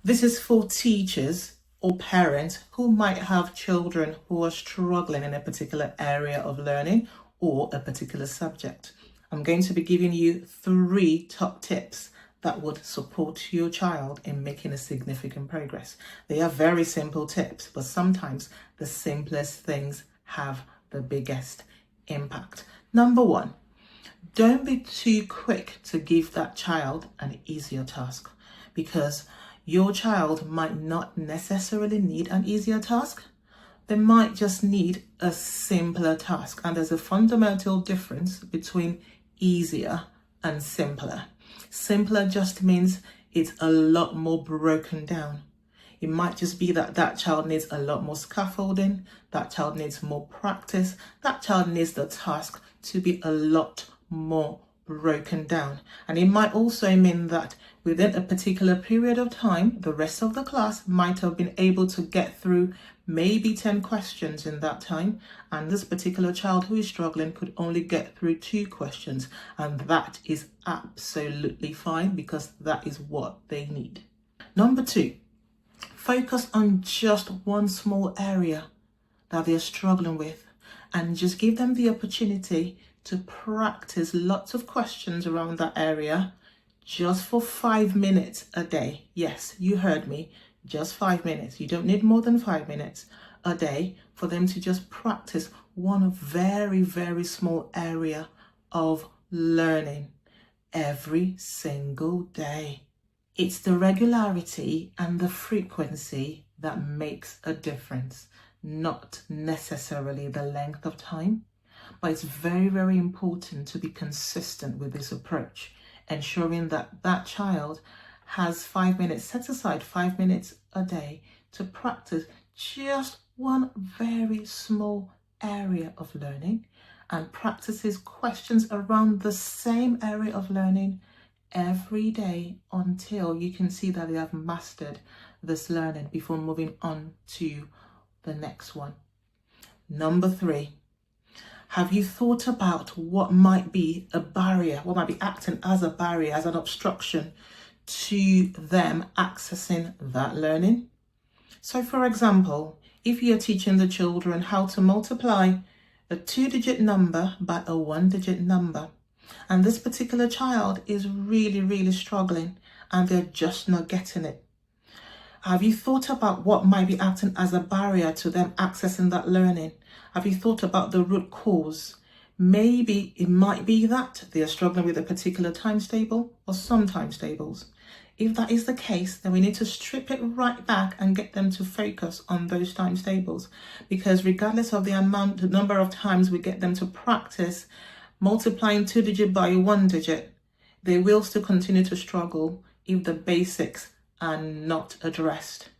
This is for teachers or parents who might have children who are struggling in a particular area of learning or a particular subject. I'm going to be giving you 3 top tips that would support your child in making a significant progress. They are very simple tips, but sometimes the simplest things have the biggest impact. Number 1, don't be too quick to give that child an easier task, because your child might not necessarily need an easier task. They might just need a simpler task. And there's a fundamental difference between easier and simpler. Simpler just means it's a lot more broken down. It might just be that that child needs a lot more scaffolding, that child needs more practice, that child needs the task to be a lot more broken down. And it might also mean that within a particular period of time, the rest of the class might have been able to get through maybe 10 questions in that time, and this particular child who is struggling could only get through 2 questions, and that is absolutely fine because that is what they need. Number 2, focus on just one small area that they're struggling with and just give them the opportunity to practice lots of questions around that area just for 5 minutes a day. Yes, you heard me, just 5 minutes. You don't need more than 5 minutes a day for them to just practice one very, very small area of learning every single day. It's the regularity and the frequency that makes a difference, not necessarily the length of time. But it's very, very important to be consistent with this approach, ensuring that that child has 5 minutes, set aside 5 minutes a day to practice just one very small area of learning, and practices questions around the same area of learning every day until you can see that they have mastered this learning before moving on to the next one. Number 3, have you thought about what might be a barrier, what might be acting as a barrier, as an obstruction to them accessing that learning? So for example, if you're teaching the children how to multiply a 2-digit number by a 1-digit number, and this particular child is really, really struggling and they're just not getting it, have you thought about what might be acting as a barrier to them accessing that learning? Have you thought about the root cause? Maybe it might be that they are struggling with a particular times table or some times tables. If that is the case, then we need to strip it right back and get them to focus on those times tables, because regardless of the number of times we get them to practice multiplying 2-digit by 1-digit, they will still continue to struggle if the basics are not addressed.